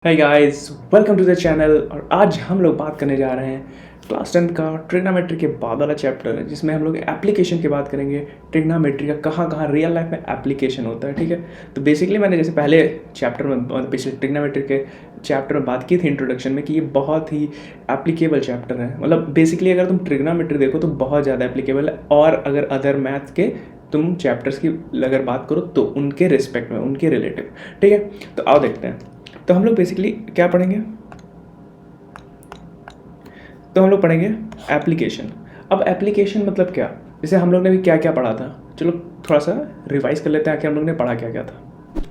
Hi guys, welcome to the channel. और आज हम लोग बात करने जा रहे हैं क्लास 10 का ट्रिग्नोमेट्री के बाद वाला चैप्टर है, जिसमें हम लोग एप्लीकेशन की बात करेंगे। ट्रिग्नोमेट्री का कहाँ कहाँ रियल लाइफ में एप्लीकेशन होता है, ठीक है। तो बेसिकली मैंने जैसे पहले चैप्टर में पिछले ट्रिग्नोमेट्री के चैप्टर में बात की थी इंट्रोडक्शन में कि ये बहुत ही एप्लीकेबल चैप्टर है। मतलब बेसिकली अगर तुम ट्रिग्नोमेट्री देखो तो बहुत ज़्यादा एप्लीकेबल है, और अगर अदर मैथ्स के तुम चैप्टर्स की अगर बात करो तो उनके रिस्पेक्ट में, उनके रिलेटिव, ठीक है। तो आओ देखते हैं। तो हम लोग बेसिकली क्या पढ़ेंगे, तो हम लोग पढ़ेंगे एप्लीकेशन। अब एप्लीकेशन मतलब क्या, जैसे हम लोग ने भी क्या क्या पढ़ा था, चलो थोड़ा सा रिवाइज कर लेते हैं आखिर हम लोग ने पढ़ा क्या क्या था।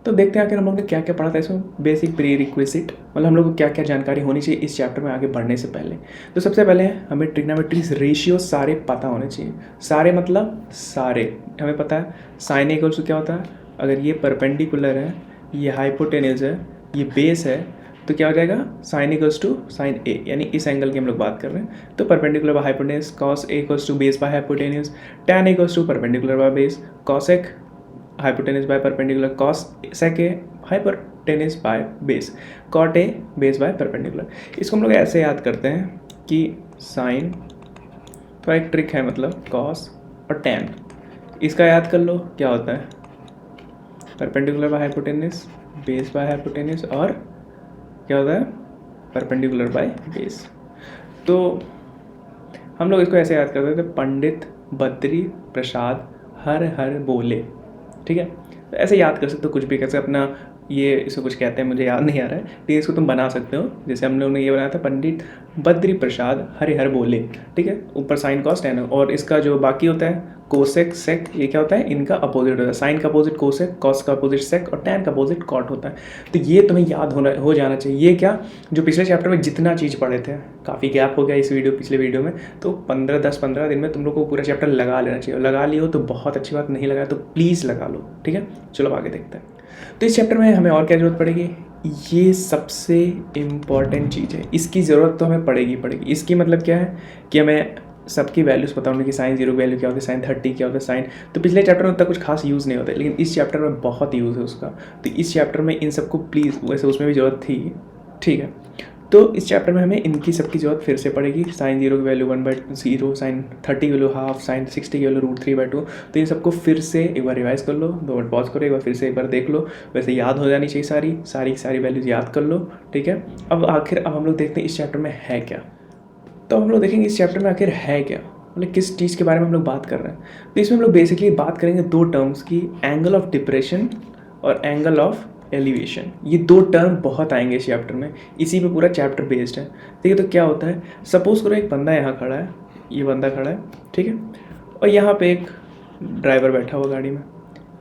तो देखते हैं आखिर हम लोग ने क्या क्या पढ़ा था इसमें। बेसिक प्री रिक्विजिट, मतलब हम लोग को क्या क्या जानकारी होनी चाहिए इस चैप्टर में आगे बढ़ने से पहले। तो सबसे पहले हमें ट्रिग्नोमेट्रीज रेशियो सारे पता होने चाहिए। सारे मतलब सारे हमें पता है। साइन इक्वल्स टू क्या होता है, अगर ये परपेंडिकुलर है, ये हाइपोटेन्यूज है, ये बेस है, तो क्या हो जाएगा, साइन इक्वल्स टू साइन ए, यानी इस एंगल की हम लोग बात कर रहे हैं। तो perpendicular by hypotenuse, cos A equals to base by hypotenuse, tan equals to perpendicular by base, cosec hypotenuse by perpendicular, cos sec A hypotenuse by base, cot A base by perpendicular. इसको हम लोग ऐसे याद करते हैं कि sign, तो एक ट्रिक है, मतलब कॉस और टैन, इसका याद कर लो क्या होता है, perpendicular by hypotenuse, base by hypotenuse, और क्या होता है, परपेंडिकुलर बाय बेस। तो हम लोग इसको ऐसे याद करते थे, पंडित बद्री प्रसाद हर हर बोले, ठीक है। तो ऐसे याद कर सकते हो, कुछ भी कैसे अपना ये इसको कुछ कहते हैं, मुझे याद नहीं आ रहा है, लेकिन इसको तुम बना सकते हो। जैसे हम लोगों ने ये बनाया था, पंडित बद्री प्रसाद हरि हर बोले, ठीक है। ऊपर साइन कॉस टैन, और इसका जो बाकी होता है कोसेक सेक, ये क्या होता है, इनका अपोजिट होता है। साइन का अपोजिट कोसेक, कॉस का अपोजिट सेक, और टैन का अपोजिट कॉट होता है। तो ये तुम्हें याद हो जाना चाहिए। ये क्या, जो पिछले चैप्टर में जितना चीज़ पढ़े थे, काफ़ी गैप हो गया इस पिछले वीडियो में, तो 10-15 दिन में तुम लोग को पूरा चैप्टर लगा लेना चाहिए। लगा लियो तो बहुत अच्छी बात, नहीं लगा तो प्लीज़ लगा लो, ठीक है। चलो अब आगे देखते हैं। तो इस चैप्टर में हमें और क्या ज़रूरत पड़ेगी, ये सबसे इम्पॉर्टेंट चीज़ है, इसकी ज़रूरत तो हमें पड़ेगी। इसकी मतलब क्या है कि हमें सबकी वैल्यूज़ पता होने की, साइन 0 वैल्यू क्या होती है, साइन 30 क्या होता है, साइन, तो पिछले चैप्टर में उतना कुछ खास यूज़ नहीं होता है, लेकिन इस चैप्टर में बहुत यूज़ है उसका। तो इस चैप्टर में इन सबको प्लीज़, वैसे उसमें भी ज़रूरत थी, ठीक है। तो इस चैप्टर में हमें इनकी सबकी ज़रूरत फिर से पड़ेगी। साइन 0 की वैल्यू 1/0, साइन 30 की वैल्यू हाफ, साइन 60 की वैल्यू √3/2। तो इन सबको फिर से एक बार रिवाइज कर लो, 2 मिनट पॉज करो, एक बार फिर से एक बार देख लो। वैसे याद हो जानी चाहिए, सारी वैल्यूज़ याद कर लो, ठीक है। अब हम लोग देखते हैं इस चैप्टर में है क्या। तो हम लोग देखेंगे इस चैप्टर में आखिर है क्या, मतलब किस चीज़ के बारे में हम लोग बात कर रहे हैं। तो इसमें हम लोग बेसिकली बात करेंगे दो टर्म्स की, एंगल ऑफ डिप्रेशन और एंगल ऑफ एलिवेशन। ये दो टर्म बहुत आएंगे इस चैप्टर में, इसी पे पूरा चैप्टर बेस्ड है, ठीक है। तो क्या होता है, सपोज करो एक बंदा यहाँ खड़ा है, ये बंदा खड़ा है, ठीक है, और यहाँ पे एक ड्राइवर बैठा हुआ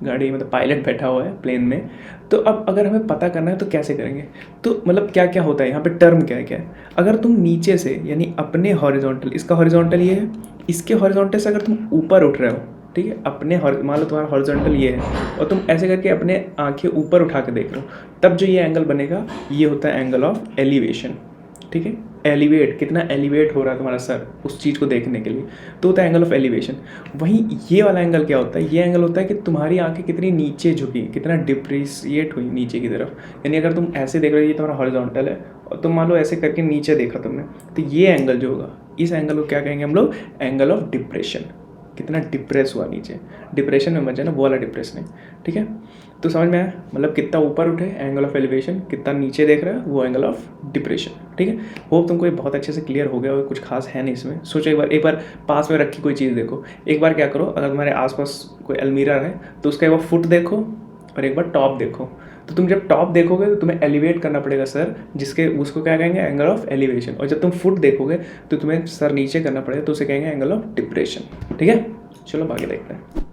गाड़ी मतलब पायलट बैठा हुआ है प्लेन में। तो अब अगर हमें पता करना है तो कैसे करेंगे, तो मतलब क्या क्या होता है यहाँ पे, टर्म क्या है। अगर तुम नीचे से, यानी अपने हॉरिजॉन्टल, इसका हॉरिजॉन्टल ये है, इसके हॉरिजॉन्टल से अगर तुम ऊपर उठ रहे हो, ठीक है, अपने मान लो तुम्हारा हॉरिजॉन्टल ये है, और तुम ऐसे करके अपने आंखें ऊपर उठा के देख रहे हो, तब जो ये एंगल बनेगा, ये होता है एंगल ऑफ एलिवेशन, ठीक है। एलिवेट, कितना एलिवेट हो रहा है तुम्हारा सर उस चीज़ को देखने के लिए, तो होता है एंगल ऑफ एलिवेशन। वहीं ये वाला एंगल क्या होता है, ये एंगल होता है कि तुम्हारी आंखें कितनी नीचे झुकी, कितना डिप्रिसिएट हुई नीचे की तरफ। यानी अगर तुम ऐसे देख रहे हो, ये तुम्हारा हॉरिजॉन्टल है, और तुम मान लो ऐसे करके नीचे देखा तुमने, तो ये एंगल जो होगा, इस एंगल को क्या कहेंगे हम लोग, एंगल ऑफ डिप्रेशन। कितना डिप्रेस हुआ नीचे, डिप्रेशन में मत जाना, वो वाला डिप्रेस नहीं, ठीक है। तो समझ में आया, मतलब कितना ऊपर उठे एंगल ऑफ एलिवेशन, कितना नीचे देख रहा है वो एंगल ऑफ डिप्रेशन, ठीक है। होप तुमको ये बहुत अच्छे से क्लियर हो गया होगा, कुछ खास है नहीं इसमें। सोचो एक बार पास में रखी कोई चीज़ देखो, एक बार क्या करो, अगर तुम्हारे आसपास कोई अलमीरा है तो उसका एक बार फुट देखो और एक बार टॉप देखो। तो तुम जब टॉप देखोगे तो तुम्हें एलिवेट करना पड़ेगा सर, जिसके उसको क्या कहेंगे, एंगल ऑफ एलिवेशन। और जब तुम फुट देखोगे तो तुम्हें सर नीचे करना पड़ेगा, तो उसे कहेंगे एंगल ऑफ डिप्रेशन, ठीक है। चलो आगे देखते हैं।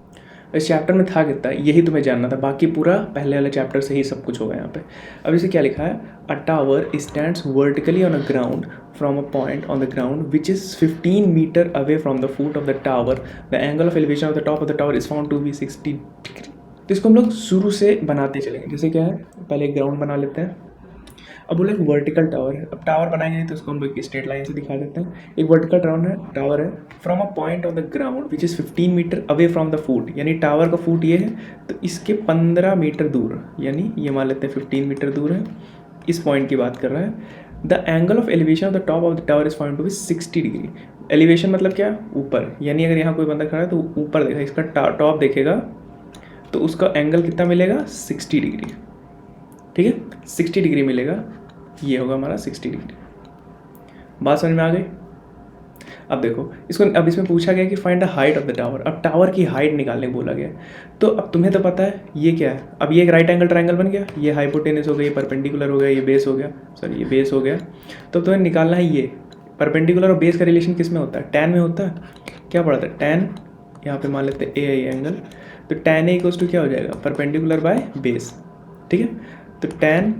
इस चैप्टर में था कितना, यही तुम्हें जानना था, बाकी पूरा पहले वाले चैप्टर से ही सब कुछ होगा यहाँ पे। अब इसे क्या लिखा है, a tower stands vertically on a ground from a point on the ground which is 15 metre away from the foot of the tower, the angle of elevation of the top of the tower is found to be 60 degree. तो इसको हम लोग शुरू से बनाते चलेंगे। जैसे क्या है, पहले एक ग्राउंड बना लेते हैं। अब बोले एक वर्टिकल टावर है, अब टावर बनाएंगे तो उसको हम लोग स्ट्रेट लाइन से दिखा देते हैं। एक वर्टिकल टावर है from a point on the ground which is 15 metre away from the foot, यानी टावर का फुट ये है, तो इसके 15 मीटर दूर, यानी ये मान लेते हैं 15 मीटर दूर है, इस पॉइंट की बात कर रहा है। The angle of elevation of the top of the tower is found to be 60 degree. Elevation मतलब क्या, ऊपर, यानी अगर यहाँ कोई बंदा खड़ा है तो ऊपर देखा, इसका टॉप देखेगा तो उसका एंगल कितना मिलेगा, 60 डिग्री। ठीक है, 60 डिग्री मिलेगा, ये होगा हमारा 60 डिग्री। बात समझ में आ गई। अब देखो इसको, अब इसमें पूछा गया कि find the height of the tower. अब टावर की हाइट निकालने बोला गया। तो अब तुम्हें तो पता है ये क्या है, अब ये एक राइट एंगल ट्रायंगल बन गया, ये हाइपोटेनस हो गया, ये परपेंडिकुलर हो गया, ये बेस हो गया, सॉरी ये बेस हो गया। तो तुम्हें निकालना है ये परपेंडिकुलर और बेस का रिलेशन किस में होता है, टैन में होता है। क्या पढ़ा था, टैन, यहाँ पे मान लेते हैं ए एंगल, तो टैन ए इक्वल्स टू क्या हो जाएगा, परपेंडिकुलर बाय बेस। ठीक है, तो टैन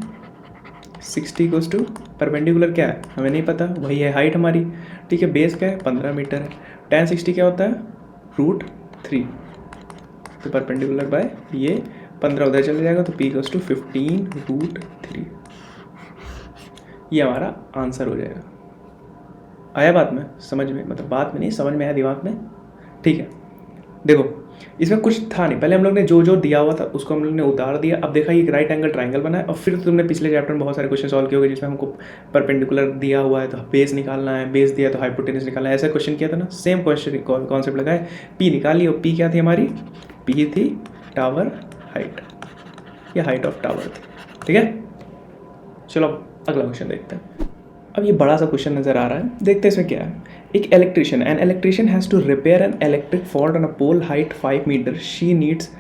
60 इक्वल्स टू परपेंडिकुलर क्या है हमें नहीं पता, वही है हाइट हमारी। ठीक है, बेस क्या है, 15 मीटर है। टैन 60 क्या होता है, √3, तो परपेंडिकुलर बाय ये 15 उधर चले जाएगा, तो पी इक्वल्स टू 15√3। ये हमारा आंसर हो जाएगा। आया बात में, समझ में, मतलब बात में नहीं, समझ में आया दिमाग में। ठीक है, देखो इसमें कुछ था नहीं, पहले हम लोग ने जो जो दिया हुआ था उसको हम लोग ने उतार दिया। अब देखा ये राइट एंगल ट्रायंगल बना है, और फिर तुमने पिछले चैप्टर में बहुत सारे क्वेश्चन सॉल्व किए होंगे जिसमें हमको परपेंडिकुलर दिया हुआ है तो बेस निकालना है, बेस दिया तो हाइपोटेनस निकालना है, ऐसा क्वेश्चन किया था ना। सेम क्वेश्चन कॉन्सेप्ट लगा है, पी निकाली, और पी क्या थी हमारी, पी थी टावर हाइट, या हाइट ऑफ टावर थी। ठीक है, चलो अगला क्वेश्चन देखते हैं। अब ये बड़ा सा क्वेश्चन नज़र आ रहा है, देखते हैं इसमें क्या है। एक electrician, an electrician has to repair an electric fault on a pole height 5 metre. She needs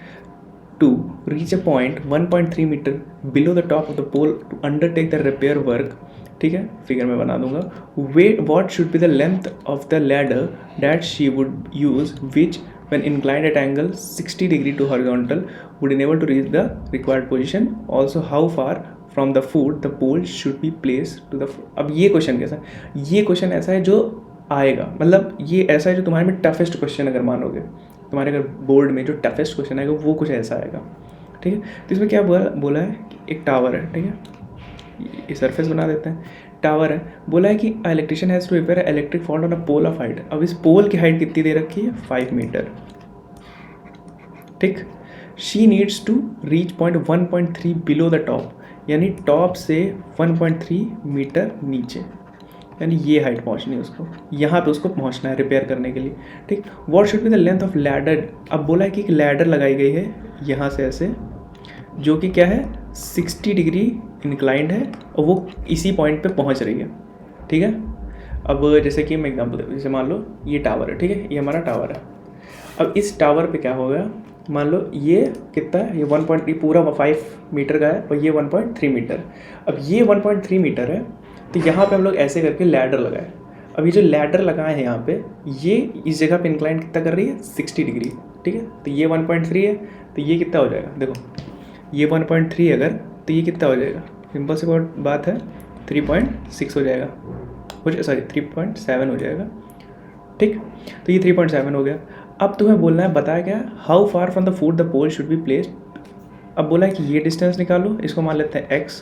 to reach a point 1.3 metre below the top of the pole to undertake the repair work. ठीक है, figure में बना दूंगा। Wait what should be the length of the ladder that she would use which when inclined at angle 60 degree to horizontal would enable to reach the required position. Also how far from the foot the pole should be placed to the foot. अब ये question कैसा है, ये question ऐसा है जो आएगा, मतलब ये ऐसा है जो तुम्हारे में टफेस्ट क्वेश्चन अगर मानोगे, तुम्हारे अगर बोर्ड में जो टफेस्ट क्वेश्चन आएगा वो कुछ ऐसा आएगा। ठीक है, तो इसमें क्या बोला है कि एक टावर है। ठीक है, ये सरफेस बना देते हैं, टावर है, बोला है कि electrician has to repair electric fault on a pole of height. अब इस पोल की हाइट कितनी दे रखी है, 5 मीटर। ठीक, she needs to reach point 1.3 below the top, यानी टॉप से 1.3 मीटर नीचे, यानी ये हाइट पहुंचनी है उसको, यहाँ पे उसको पहुंचना है रिपेयर करने के लिए। ठीक, what should be the length of ladder. अब बोला है कि एक लैडर लगाई गई है यहाँ से ऐसे, जो कि क्या है 60 डिग्री इंक्लाइंड है, और वो इसी पॉइंट पे पहुंच रही है। ठीक है, अब जैसे कि मैं एग्जांपल दूँ, जैसे मान लो ये टावर है। ठीक है, ये हमारा टावर है। अब इस टावर पे क्या होगा, मान लो ये कितना है, ये 1.3 पूरा 5 मीटर का है, और ये 1.3 मीटर। अब ये 1.3 मीटर है, तो यहाँ पे हम लोग ऐसे करके लैडर लगाए। अब ये जो लैडर लगाए हैं यहाँ पे, ये इस जगह पे इंक्लाइन कितना कर रही है, 60 डिग्री। ठीक है, तो ये 1.3 है, तो ये कितना हो जाएगा, देखो ये 1.3 अगर, तो ये कितना हो जाएगा, सिंपल सी बात है 3.6 हो जाएगा, सॉरी 3.7 हो जाएगा। ठीक, तो ये 3.7 हो गया। अब तुम्हें बोलना है, बताया क्या, how far from the foot the pole should be placed. अब बोला है कि ये डिस्टेंस निकालो, इसको मान लेते हैं x,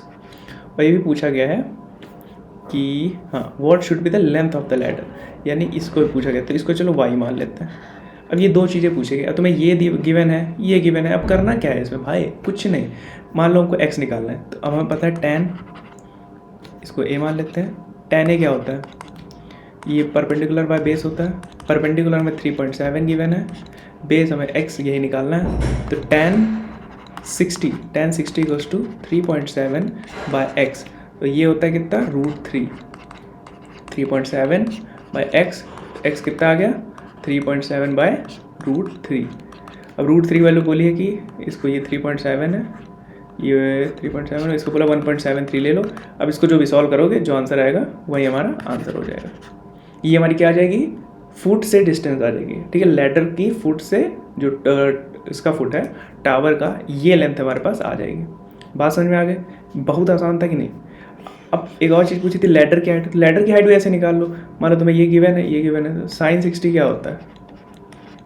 और ये भी पूछा गया है कि हाँ what should be the length of the ladder, यानी इसको भी पूछा गया, तो इसको चलो y मान लेते हैं। अब ये दो चीज़ें पूछेगी, अब तुम्हें ये गिवन है, ये गिवन है, अब करना क्या है इसमें भाई, कुछ नहीं। मान लो हमको x निकालना है, तो अब हमें पता है tan, इसको a मान लेते हैं। tan a क्या होता है, ये परपेंडिकुलर बाय बेस होता है, परपेंडिकुलर में 3.7 गिवन है, बेस हमें x यही निकालना है, तो tan 60 equals to 3.7 by x, तो ये होता है कितना, √3, 3.7 बाय x कितना आ गया, 3.7 बाय √3। अब √3 वैल्यू बोली है कि इसको, ये 3.7 है, ये 3.7 है, इसको बोला 1.73 ले लो। अब इसको जो भी सॉल्व करोगे, जो आंसर आएगा वही हमारा आंसर हो जाएगा। ये हमारी क्या आ जाएगी, फुट से डिस्टेंस आ जाएगी। ठीक है, लैडर की फुट से, जो इसका फुट है टावर का, ये लेंथ हमारे पास आ जाएगी। बात समझ में आ गई, बहुत आसान था कि नहीं। अब एक और चीज़ पूछी थी, लैडर की हाइट, तो लैडर की हाइट भी ऐसे निकाल लो। मान लो तुम्हें ये गिवन है, ये गिवन है, तो sin 60 क्या होता है,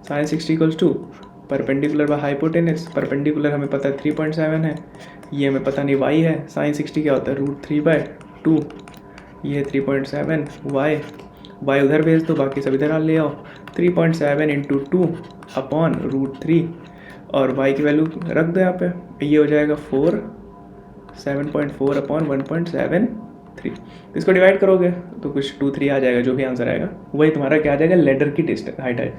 sin 60 equals to perpendicular by hypotenuse, perpendicular हमें पता है 3.7 है, ये हमें पता नहीं y है, sin 60 क्या होता है, √3/2, ये 3.7 y उधर भेज दो, बाकी सब इधर ले आओ, 3.7 × 2 अपॉन √3, और y की वैल्यू रख दो यहाँ पे, ये हो जाएगा 4 7.4 अपॉन 1.73। इसको डिवाइड करोगे तो कुछ 2-3 आ जाएगा, जो भी आंसर आएगा वही तुम्हारा क्या आ जाएगा, लेडर की डिस्टेंस हाइट है।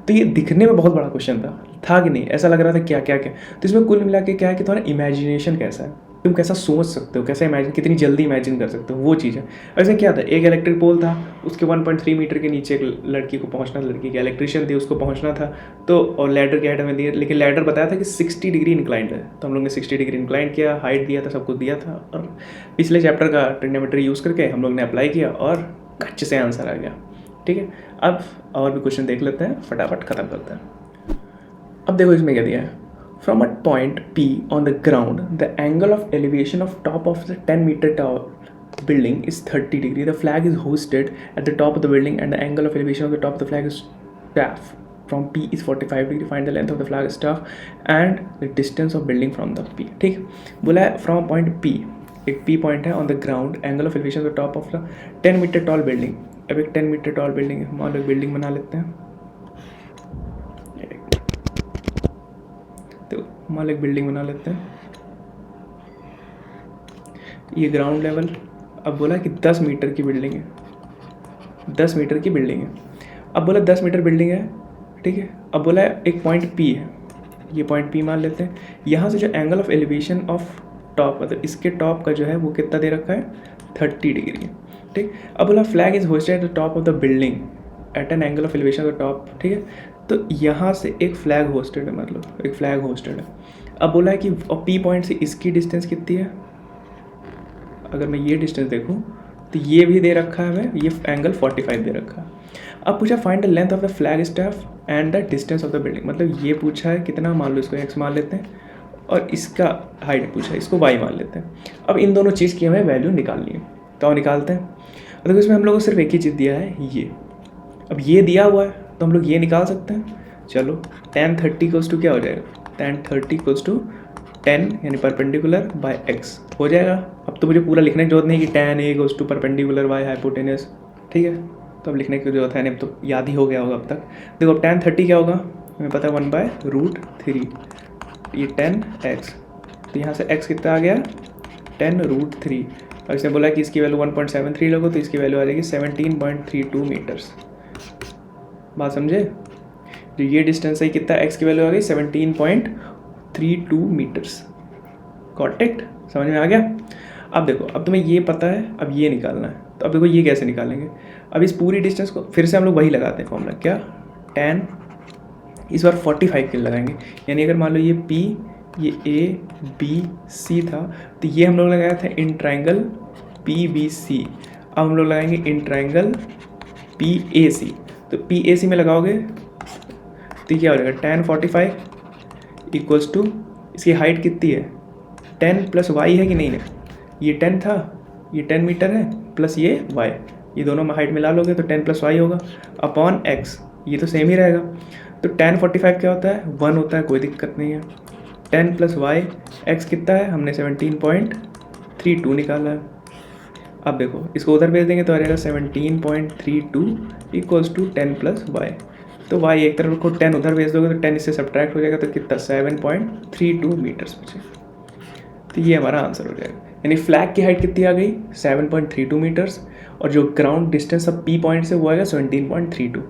तो ये दिखने में बहुत बड़ा क्वेश्चन था कि नहीं, ऐसा लग रहा था क्या क्या क्या। तो इसमें कुल मिला के क्या है कि तुम्हारा इमेजिनेशन कैसा है, तुम कैसा सोच सकते हो, कैसे इमेजिन, कितनी जल्दी इमेजिन कर सकते हो, वो चीज़ है। वैसे क्या था, एक इलेक्ट्रिक पोल था, उसके 1.3 मीटर के नीचे एक लड़की को पहुंचना, लड़की के इलेक्ट्रिशियन थी, उसको पहुंचना था। तो और लैडर की हाइट हमें दी, लेकिन लैडर बताया था कि 60 डिग्री इंक्लाइंड है, तो हम लोग ने 60 डिग्री इंक्लाइंड किया, हाइट दिया था, सब कुछ दिया था, और पिछले चैप्टर का ट्रिग्नोमेट्री यूज़ करके हम लोग ने अप्लाई किया और अच्छे से आंसर आ गया। ठीक है, अब और भी क्वेश्चन देख लेते हैं, फटाफट ख़त्म करते हैं। अब देखो इसमें क्या दिया है, from a point P on the ground, the angle of elevation of top of the 10-meter tall building is 30 degree. The flag is hoisted at the top of the building and the angle of elevation of the top of the flag is staff from P is 45 degree. Find the length of the flag staff and the distance of building from the P. ठीक, बोला है from a point P, एक P point है on the ground, angle of elevation of the top of the 10-meter tall building. अब एक 10-meter tall building है, मान लो building बना लेते हैं, मान लो एक बिल्डिंग बना लेते हैं, ये ग्राउंड लेवल। अब बोला कि 10 मीटर की बिल्डिंग है, 10 मीटर की बिल्डिंग है। अब बोला 10 मीटर बिल्डिंग है, ठीक है। अब बोला एक पॉइंट P है, ये पॉइंट P मान लेते हैं। यहाँ से जो angle of elevation of top, मतलब इसके टॉप का जो है वो कितना दे रखा है, 30 डिग्री, ठीक। अब बोला flag is hosted at the top of the building at an angle of elevation of the top, ठीक है। तो यहाँ से एक फ्लैग होस्टेड है, मतलब एक फ्लैग होस्टेड है। अब बोला है कि P पॉइंट से इसकी डिस्टेंस कितनी है, अगर मैं ये डिस्टेंस देखूँ तो ये भी दे रखा है हमें, ये एंगल 45 दे रखा है। अब पूछा find the length of the flag staff and the distance of the building, मतलब ये पूछा है कितना, मान लो इसको x मान लेते हैं, और इसका हाइट पूछा है, इसको y मान लेते हैं। अब इन दोनों चीज़ की हमें वैल्यू निकालनी है, तो निकालते हैं। देखो इसमें हम लोगों को सिर्फ एक ही चीज़ दिया है, ये। अब ये दिया हुआ है तो हम लोग ये निकाल सकते हैं। चलो tan 30 इक्वल्स टू क्या हो जाएगा, tan 30 इक्वल्स टू 10 यानी परपेंडिकुलर बाय x हो जाएगा। अब तो मुझे पूरा लिखने की जरूरत नहीं कि tan a equals to perpendicular by hypotenuse, ठीक है। तो अब लिखने की जरूरत है नहीं, तो याद ही हो गया होगा अब तक। देखो tan 30 क्या होगा, हमें पता है 1/√3, ये 10x, तो यहाँ से x कितना आ गया, 10√3। और इसने बोला कि इसकी वैल्यू 1.73 लगो, तो इसकी वैल्यू आ जाएगी 17.32 मीटर्स। बात समझे, जो ये डिस्टेंस है कितना, x की वैल्यू आ गई 17.32 मीटर्स। गॉट इट, समझ में आ गया। अब देखो, अब तुम्हें ये पता है, अब ये निकालना है। तो अब देखो ये कैसे निकालेंगे, अब इस पूरी डिस्टेंस को फिर से हम लोग वही लगाते हैं फॉर्मूला, क्या, tan, इस बार 45 के लगाएंगे। यानी अगर मान लो ये P, ये A B C था, तो ये हम लोग लगाया था इन ट्राइंगल PBC। अब हम लोग लगाएंगे इन ट्राइंगल PAC। तो PAC में लगाओगे तो क्या हो जाएगा, tan 45 इक्वल्स टू, इसकी हाइट कितनी है, 10 प्लस y है कि नहीं है, ये 10 था, ये 10 मीटर है, प्लस ये y, ये दोनों में हाइट मिला लोगे तो 10 प्लस y होगा, अपॉन x, ये तो सेम ही रहेगा। तो tan 45 क्या होता है, 1 होता है, कोई दिक्कत नहीं है। 10 प्लस y, x कितना है, हमने 17.32 निकाला है। अब देखो इसको उधर भेज देंगे तो आ जाएगा 17.32 इक्वल्स टू 10 प्लस y। तो y एक तरफ रखो, 10 उधर भेज दोगे तो 10 इससे सब्ट्रैक्ट हो जाएगा, तो कितना 7.32 मीटर्स बचे। तो ये हमारा आंसर हो जाएगा। यानी फ्लैग की हाइट कितनी आ गई, 7.32 मीटर्स, और जो ग्राउंड डिस्टेंस अब P पॉइंट से वो आएगा 17.32।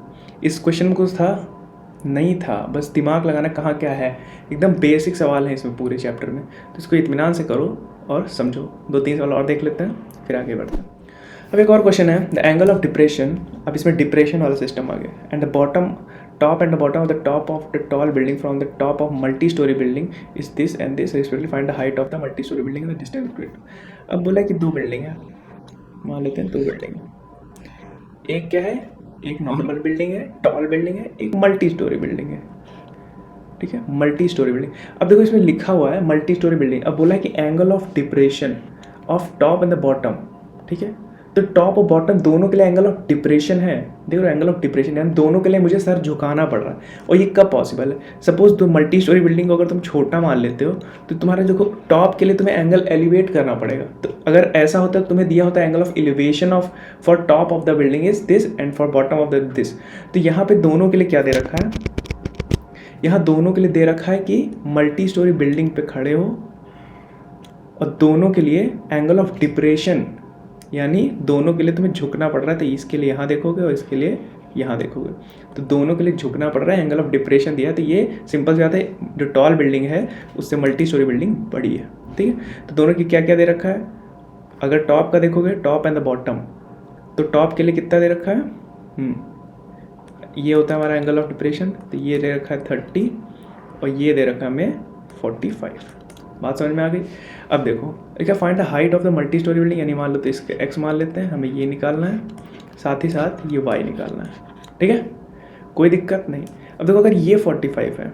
इस क्वेश्चन में कुछ था नहीं था, बस दिमाग लगाना कहाँ क्या है, एकदम बेसिक सवाल है इसमें पूरे चैप्टर में। तो इसको इत्मीनान से करो और समझो। 2-3 सवाल और देख लेते हैं, फिर आगे बढ़ते हैं। अब एक और क्वेश्चन है, द एंगल ऑफ डिप्रेशन, अब इसमें डिप्रेशन वाला सिस्टम आ गया, and the bottom top and the bottom of the top of the tall building from the top of multi-story building is this and this, respectively find the height of the multi-story building and the distance between it। अब बोला कि 2 building है, मान लेते हैं 2 building है, एक क्या है, एक नॉर्मल बिल्डिंग है, टॉल बिल्डिंग है, एक मल्टी स्टोरी बिल्डिंग है, ठीक है, मल्टी स्टोरी बिल्डिंग। अब देखो इसमें लिखा हुआ है मल्टी स्टोरी बिल्डिंग। अब बोला है कि angle of depression of top and the bottom, ठीक है। तो टॉप और बॉटम दोनों के लिए एंगल ऑफ डिप्रेशन है, देखो एंगल ऑफ डिप्रेशन है, दोनों के लिए मुझे सर झुकाना पड़ रहा है। और ये कब पॉसिबल है, सपोज तो मल्टी स्टोरी बिल्डिंग को अगर तुम छोटा मान लेते हो तो तुम्हारा देखो टॉप के लिए तुम्हें एंगल एलिवेट करना पड़ेगा। तो अगर ऐसा होता है, तुम्हें दिया होता है angle of elevation of for top of the building is this and for bottom of the this. तो यहाँ पे दोनों के लिए क्या दे रखा है, यहाँ दोनों के लिए दे रखा है कि मल्टी स्टोरी बिल्डिंग पे खड़े हो और दोनों के लिए एंगल ऑफ डिप्रेशन, यानी दोनों के लिए तुम्हें झुकना पड़ रहा है, तो इसके लिए यहाँ देखोगे और इसके लिए यहाँ देखोगे, तो दोनों के लिए झुकना पड़ रहा है, एंगल ऑफ डिप्रेशन दिया है। तो ये सिंपल सी बात है, जो टॉल बिल्डिंग है उससे मल्टी स्टोरी बिल्डिंग बड़ी है, ठीक है। तो दोनों की क्या क्या दे रखा है, अगर टॉप का देखोगे, टॉप एंड द बॉटम, तो टॉप के लिए कितना दे रखा है, ये होता है हमारा एंगल ऑफ डिप्रेशन, तो ये दे रखा है 30 और ये दे रखा है हमें 45। बात समझ में आ गई। अब देखो क्या, find the height of the multi storey building, यानी मान लो तो इसके x मान लेते हैं, हमें ये निकालना है, साथ ही साथ ये y निकालना है, ठीक है, कोई दिक्कत नहीं। अब देखो अगर ये 45 है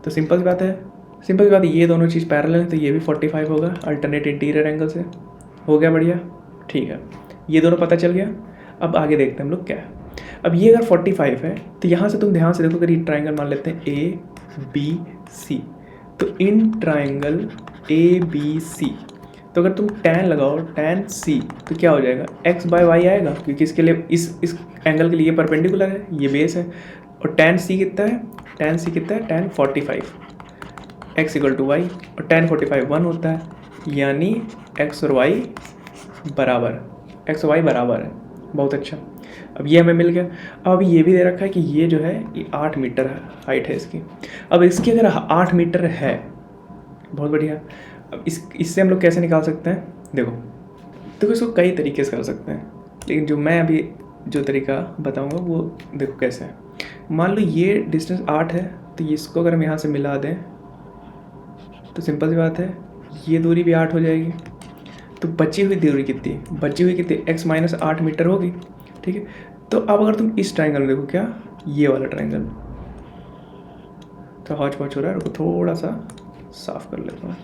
तो सिंपल सी बात है, सिंपल सी बात है, ये दोनों चीज़ पैरेलल है तो ये भी 45 होगा अल्टरनेट इंटीरियर एंगल से, हो गया बढ़िया, ठीक है, ये दोनों पता चल गया। अब आगे देखते हैं हम लोग क्या है। अब ये अगर 45 है तो यहाँ से तुम ध्यान से देखो, अगर ये ट्राइंगल मान लेते हैं ABC, तो इन ट्राइंगल ABC, तो अगर तुम tan लगाओ tan C, तो क्या हो जाएगा, x/y आएगा, क्योंकि इसके लिए इस एंगल के लिए परपेंडिकुलर है, ये बेस है, और tan C कितना है, tan C कितना है, tan 45, x = y, और tan 45 1 होता है, यानी x और y बराबर, x और y बराबर है। बहुत अच्छा, अब ये हमें मिल गया। अब ये भी दे रखा है कि ये जो है ये 8 मीटर हाइट है इसकी। अब इसकी अगर 8 मीटर है, बहुत बढ़िया। अब इससे हम लोग कैसे निकाल सकते हैं, देखो इसको कई तरीके से कर सकते हैं, लेकिन जो मैं अभी जो तरीका बताऊंगा वो देखो कैसे है। मान लो ये डिस्टेंस 8 है, तो इसको अगर हम यहाँ से मिला दें तो सिंपल सी बात है, ये दूरी भी 8 हो जाएगी, तो बची हुई दूरी कितनी, x - 8 मीटर होगी, ठीक है। तो अब अगर तुम इस ट्राइंगल में देखो, क्या ये वाला ट्राइंगल, तो हौच पौच हो रहा है, रुको थोड़ा सा साफ कर लेता हूँ।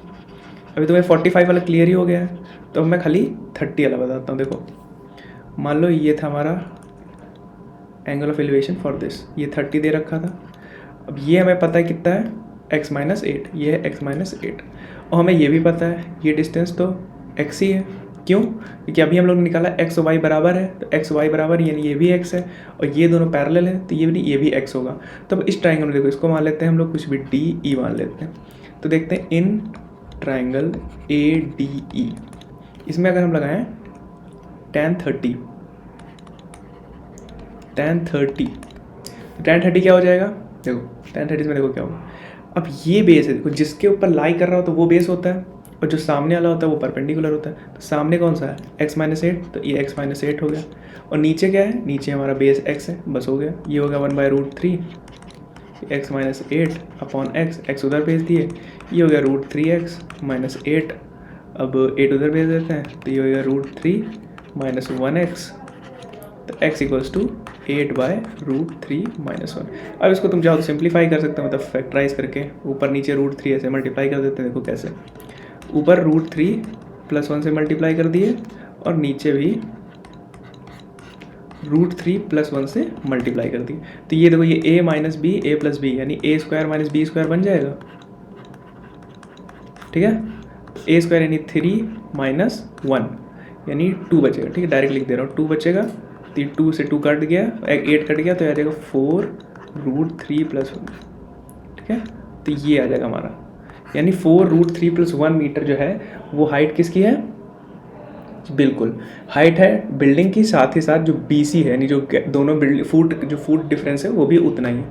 अभी तुम्हें 45 वाला क्लियर ही हो गया है, तो अब मैं खाली 30 वाला बताता हूँ। देखो मान लो ये था हमारा angle of elevation for this, ये 30 दे रखा था। अब ये हमें पता है कितना है, x - 8, ये है x - 8, और हमें ये भी पता है ये डिस्टेंस तो x ही है। क्यों, क्योंकि अभी हम लोग ने निकाला x और y बराबर है, तो x y बराबर यानी ये भी x है, और ये दोनों पैरेलल है, तो ये भी x होगा। तो अब इस ट्राइंगल में देखो, इसको मान लेते हैं हम लोग कुछ भी DE मान लेते हैं, तो देखते हैं इन ट्राइंगल ADE, इसमें अगर हम लगाएं tan 30, tan 30 क्या हो जाएगा, देखो tan 30 में देखो क्या होगा। अब ये बेस है, देखो जिसके ऊपर लाई कर रहा हो तो वो बेस होता है, और जो सामने वाला होता है वो परपेंडिकुलर होता है। तो सामने कौन सा है, x - 8, तो ये x - 8 हो गया, और नीचे क्या है, नीचे हमारा बेस x है, बस हो गया, ये हो गया 1/√3 x - 8 अपॉन x उधर भेज दिए, ये हो गया √3x - 8, अब 8 उधर भेज देते हैं, तो ये हो गया √3 - 1x, तो x = 8/√3 - 1। अब इसको तुम चाहो तो सिंप्लीफाई कर सकते हो, मतलब फैक्टराइज करके ऊपर नीचे √3 ऐसे मल्टीप्लाई कर देते हैं। देखो कैसे, ऊपर √3 + 1 से मल्टीप्लाई कर दिए, और नीचे भी √3 + 1 से मल्टीप्लाई कर दिए, तो ये देखो ये a - b a + b यानी a² - b² बन जाएगा, ठीक है। a² यानी 3 - 1 यानी 2 बचेगा, ठीक है, डायरेक्ट लिख दे रहा हूँ, 2 बचेगा, तो 2 से 2 कट गया, 8 कट गया, तो आ जाएगा 4√3 + 1, ठीक है। तो ये आ जाएगा हमारा, यानी 4√3 + 1 मीटर जो है वो हाइट किसकी है, बिल्कुल हाइट है बिल्डिंग की, साथ ही साथ जो BC है यानी जो दोनों फुट डिफरेंस है वो भी उतना ही है।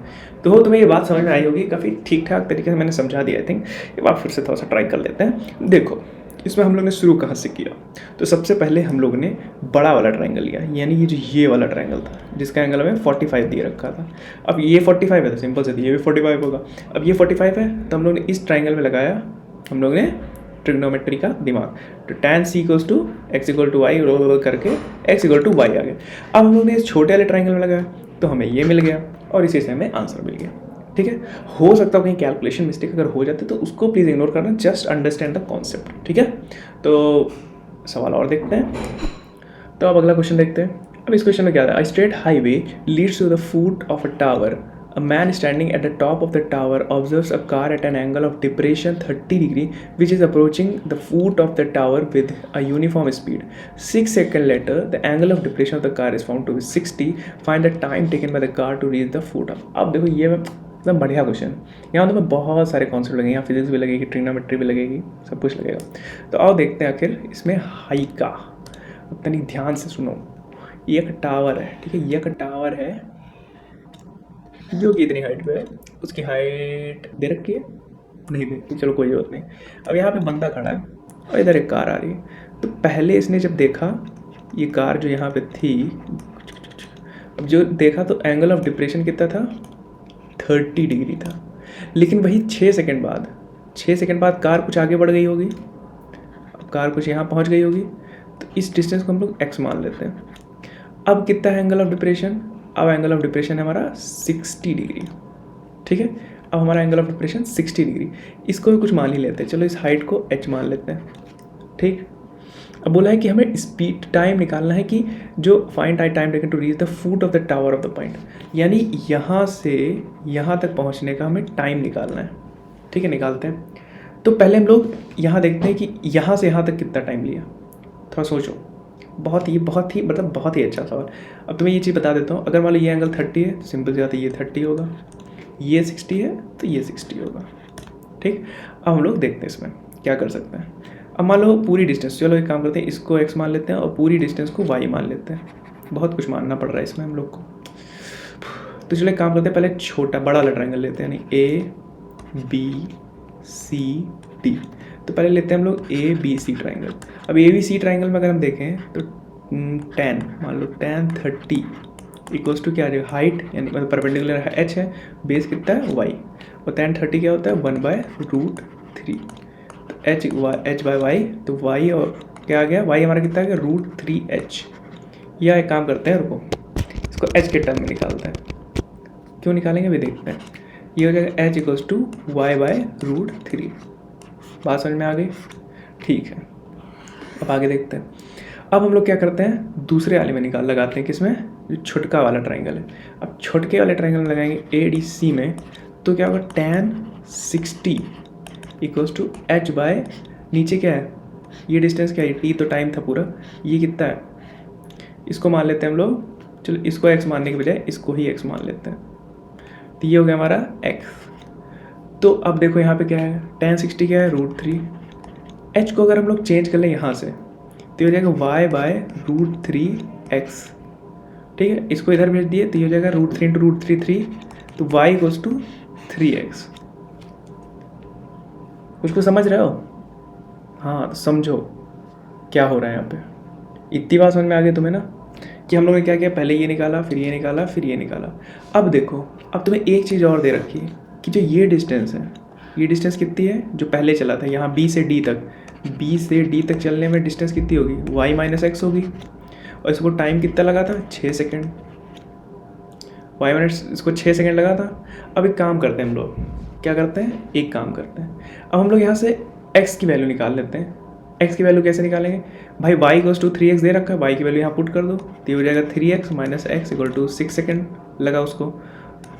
तो तुम्हें ये बात समझ में आई होगी, काफ़ी ठीक ठाक तरीके से मैंने समझा दिया। आई थिंक ये बात फिर से थोड़ा सा ट्राई कर लेते हैं। देखो इसमें हम लोग ने शुरू कहाँ से किया, तो सबसे पहले हम लोग ने बड़ा वाला ट्राइंगल लिया, यानी ये वाला ट्राइंगल था जिसका एंगल हमें 45 दिए रखा था। अब ये 45 है तो सिंपल से ये भी 45 होगा। अब ये 45 है तो हम लोग ने इस ट्राइंगल में लगाया, हम लोग ने ट्रिग्नोमेट्री का दिमाग, तो tan C = x = y करके x = y आ गया। अब हम लोग ने इस छोटे वाले ट्राइंगल में लगाया तो हमें ये मिल गया, और इसी से हमें आंसर मिल गया, ठीक है। हो सकता है कहीं कैलकुलेशन मिस्टेक अगर हो जाती तो उसको प्लीज़ इग्नोर करना, जस्ट अंडरस्टैंड द कॉन्सेप्ट, ठीक है। तो सवाल और देखते हैं, तो अब अगला क्वेश्चन देखते हैं। अब इस क्वेश्चन में क्या था, a straight highway leads to the foot of a tower, a man standing at the top of the tower observes a car at an angle of depression 30 degree which is approaching the foot of the tower with a uniform speed. 6 seconds later the angle of depression of the car is found to be 60. Find the time taken by the car to reach the foot of. अब देखो ये एकदम बढ़िया question. यहाँ तो मैं बहुत सारे कॉन्सेप्ट लगेंगे, यहाँ फिजिक्स भी लगेगी, ट्रिग्नोमेट्री भी लगेगी, सब कुछ लगेगा। तो आओ देखते हैं आखिर इसमें हाई का। इतनी ध्यान से सुनो, ये एक टावर है, ठीक है, ये एक टावर है जो कि इतनी हाइट पे है। उसकी हाइट दे रखी है, नहीं दे रखी, चलो कोई बात नहीं। अब यहाँ पे बंदा खड़ा है और इधर एक कार आ रही है। तो पहले इसने जब देखा ये कार जो यहाँ पे थी, अब जो देखा तो एंगल ऑफ डिप्रेशन कितना था, 30 डिग्री था। लेकिन वही 6 सेकंड बाद कार कुछ आगे बढ़ गई होगी, अब कार कुछ यहाँ पहुँच गई होगी, तो इस डिस्टेंस को हम लोग x मान लेते हैं। अब कितना है एंगल ऑफ डिप्रेशन, अब एंगल ऑफ डिप्रेशन है हमारा 60 डिग्री, ठीक है। अब हमारा एंगल ऑफ डिप्रेशन 60 डिग्री, इसको भी कुछ मान ही लेते हैं, चलो इस हाइट को h मान लेते हैं, ठीक। अब बोला है कि हमें स्पीड टाइम निकालना है कि जो find time taken to reach the foot of the tower of the point, यानी यहाँ से यहाँ तक पहुँचने का हमें टाइम निकालना है, ठीक है। निकालते हैं। तो पहले हम लोग यहाँ देखते हैं कि यहाँ से यहाँ तक कितना टाइम लिया, थोड़ा सोचो। बहुत ही मतलब बहुत ही अच्छा सवाल। अब तुम्हें ये चीज़ बता देता हूँ, अगर मान लो ये एंगल 30 है तो सिंपल सी बात है ये 30 होगा, ये 60 है तो ये 60 होगा, ठीक। अब हम लोग देखते हैं इसमें क्या कर सकते हैं। अब मान लो पूरी डिस्टेंस, चलो एक काम करते हैं, इसको x मान लेते हैं और पूरी डिस्टेंस को y मान लेते हैं। बहुत कुछ मानना पड़ रहा है इसमें हम लोग को। तो चलो एक काम करते हैं, पहले छोटा बड़ा वाला ट्रायंगल लेते हैं, यानी A B C D। तो पहले लेते हैं हम लोग ABC ट्रायंगल। अब ABC ट्रायंगल में अगर हम देखें तो tan, मान लो tan 30 इक्वल्स टू क्या आ जाएगा, हाइट यानी मतलब परपेंडिकुलर h है, बेस कितना है y, और tan 30 क्या होता है 1/√3। तो h बाय वाई, तो y और क्या आ गया, y हमारा कितना आ गया √3h। या एक काम करते हैं, रुको इसको h के टर्म में निकालते हैं। क्यों निकालेंगे भी देखते हैं। ये हो जाएगा h इक्वल्स टू y/√3। बात समझ में आ गई, ठीक है। अब आगे देखते हैं। अब हम लोग क्या करते हैं, दूसरे वाले में लगाते हैं, किसमें, जो छोटका वाला ट्रायंगल है। अब छोटके वाले ट्रायंगल में लगाएंगे ADC में, तो क्या होगा tan 60 equals to h by, नीचे क्या है, ये डिस्टेंस क्या है, t तो टाइम था पूरा, ये कितना है, इसको मान लेते हैं हम लोग। चलो इसको x मानने के बजाय इसको ही x मान लेते हैं, तो ये हो गया हमारा x। तो अब देखो यहाँ पे क्या है, tan 60 क्या है √3। h को अगर हम लोग चेंज कर लें यहाँ से, तो ये हो जाएगा y/√3x, ठीक है। इसको इधर भेज दिए तो ये हो जाएगा √3 × √3 3, तो y इक्वल्स टू 3x। कुछ समझ रहे हो, हाँ तो समझो क्या हो रहा है यहाँ पे। इतनी बात समझ में आ गई तुम्हें ना, कि हम लोगों ने क्या किया, पहले ये निकाला, फिर ये निकाला, फिर ये निकाला। अब देखो, अब तुम्हें एक चीज़ और दे रखी है कि जो ये डिस्टेंस है, ये डिस्टेंस कितनी है, जो पहले चला था यहाँ B से D तक, B से D तक चलने में डिस्टेंस कितनी होगी, y - x होगी। और इसको टाइम कितना लगा था, 6 सेकेंड, इसको 6 सेकेंड लगा था। अब एक काम करते हैं हम लोग, क्या करते हैं, एक काम करते हैं, अब हम लोग यहाँ से x की वैल्यू निकाल लेते हैं। x की वैल्यू कैसे निकालेंगे भाई, y इक्वल्स टू 3x दे रखा है, y की वैल्यू यहाँ पुट कर दो, तो ये हो जाएगा 3x - x equal to 6 second लगा उसको।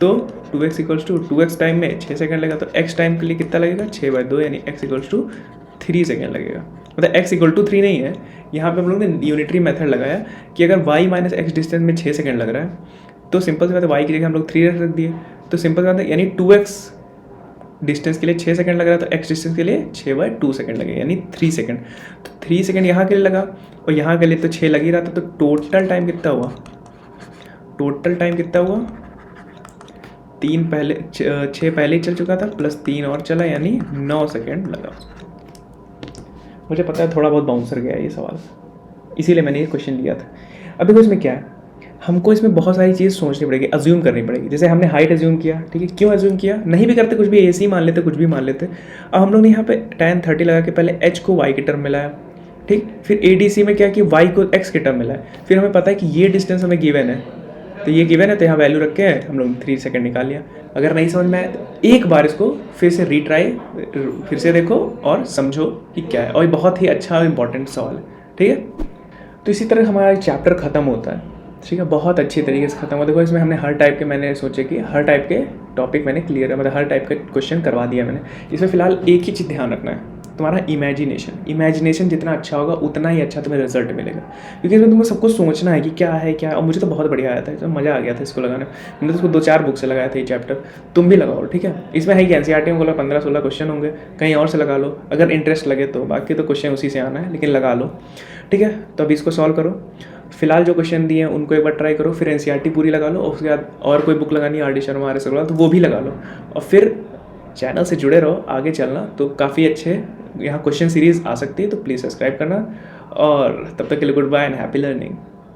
तो 2x equals to 2x time में 6 सेकेंड लगा, तो x टाइम के लिए कितना लगेगा, 6/2, यानी x इक्वल्स टू 3 सेकेंड लगेगा। मतलब x इक्वल टू 3 नहीं है, यहाँ पे हम लोग ने यूनिटरी मेथड लगाया कि अगर y - x डिस्टेंस में 6 सेकेंड लग रहा है, तो सिंपल सी बात है y की जगह हम लोग 3 रख दिए, तो सिंपल बात है, यानी 2x डिस्टेंस के लिए 6 सेकंड लग रहा है, तो x डिस्टेंस के लिए 6/2 सेकंड लगेगा, यानी 3 सेकंड। तो 3 सेकंड यहाँ के लिए लगा और यहाँ के लिए तो 6 लग ही रहा था, तो टोटल टाइम कितना हुआ, टोटल टाइम कितना हुआ, 6 पहले ही चल चुका था, प्लस 3 और चला, यानी 9 सेकंड लगा। मुझे पता है थोड़ा बहुत बाउंसर गया ये सवाल, इसीलिए मैंने ये क्वेश्चन लिया था। अब देखो इसमें क्या है, हमको इसमें बहुत सारी चीज़ सोचनी पड़ेगी, अज्यूम करनी पड़ेगी। जैसे हमने हाइट अज्यूम किया, ठीक है, क्यों अज्यूम किया, नहीं भी करते कुछ भी, AC मान लेते, कुछ भी मान लेते। अब हम लोग ने यहाँ पे tan 30 लगा के पहले h को y के टर्म मिलाया, ठीक, फिर ADC में क्या कि y को x के टर्म मिलाया, फिर हमें पता है कि ये डिस्टेंस हमें गिवन है, तो ये गिवन है, तो यहाँ वैल्यू रख के हम लोग 3 सेकेंड निकाल लिया। अगर नहीं समझ में आया तो एक बार इसको फिर से रीट्राई, फिर से देखो और समझो कि क्या है, और बहुत ही अच्छा और इम्पॉर्टेंट सवाल है, ठीक है। तो इसी तरह हमारा चैप्टर ख़त्म होता है, ठीक है, बहुत अच्छी तरीके से खत्म हो। देखो इसमें हमने हर टाइप के, मैंने सोचे कि हर टाइप के टॉपिक मैंने क्लियर है, मतलब हर टाइप का क्वेश्चन करवा दिया मैंने। इसमें फ़िलहाल एक ही चीज़ ध्यान रखना है, तुम्हारा इमेजिनेशन जितना अच्छा होगा उतना ही अच्छा तुम्हें रिजल्ट मिलेगा, क्योंकि इसमें तुम्हें सब कुछ सोचना है कि क्या है क्या है। और मुझे तो बहुत बढ़िया आया था, तो मज़ा आ गया था इसको लगाने। मैंने तो इसको 2-4 बुक से लगाया था ये चैप्टर। तुम भी लगाओ, ठीक है। इसमें है कि एनसीईआरटी में बोला 15-16 क्वेश्चन होंगे, कहीं और से लगा लो अगर इंटरेस्ट लगे तो, बाकी तो क्वेश्चन उसी से आना है, लेकिन लगा लो, ठीक है। तो अभी इसको सॉल्व करो, फिलहाल जो क्वेश्चन दिए हैं उनको एक बार ट्राई करो, फिर एनसीईआरटी पूरी लगा लो, और उसके बाद और कोई बुक लगानी है RD शर्मा RS अग्रवाल तो वो भी लगा लो, और फिर चैनल से जुड़े रहो, आगे चलना। तो काफ़ी अच्छे यहाँ क्वेश्चन सीरीज़ आ सकती है, तो प्लीज़ सब्सक्राइब करना। और तब तक के लिए goodbye and happy learning.